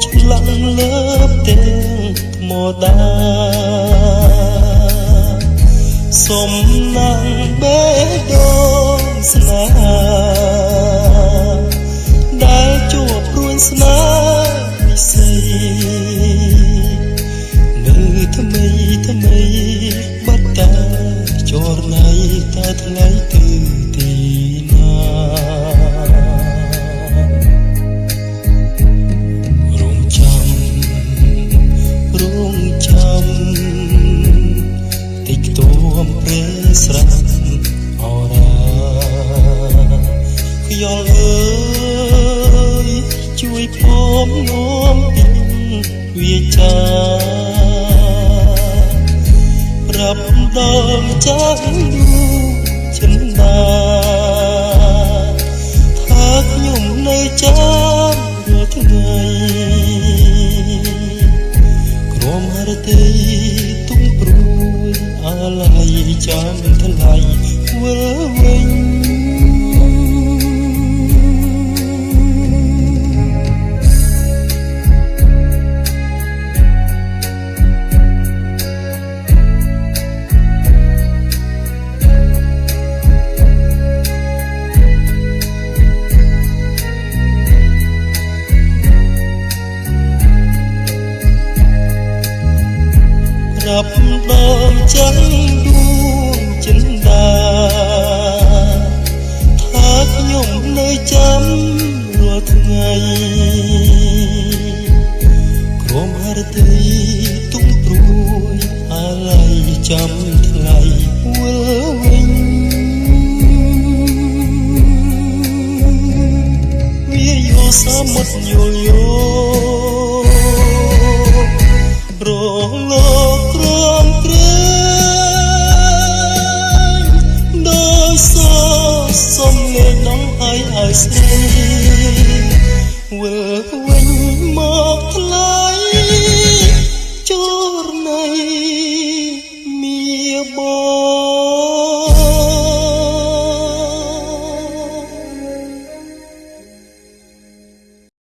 ឆ្លងលើបទាំងថ្មដាសុំណាំងបេះដូងស្នេហាដែលជួបព្រួយស្នេហ៍ពិសេសនៅថ្មីបាត់តាចរណៃតែថ្ងៃទៅទីណារងចាំតិចទួមព្រះស្រាប់អរ៉ាខ្យល់អើយជួយពំនោមពីវាចាប្រាប់ដល់ចាស់យូចិនដាថាខ្ញុំនៅចាំរាល់ថ្ងៃក្រមរតីទុំព្រួយអាឡ័យចាំថ្លៃវិលវិញរាប់ដល់ចាំដួងចិនដាថាខ្ញុំនៅចាំរាល់ថ្ងៃក្រមហរតីទុំព្រួយអាឡ័យចាំថ្លៃវិលវិញវាយោសមុទ្រយល់រលោកក្រំក្រែងដោយសសំលេងដងហើយឲ្យស្រី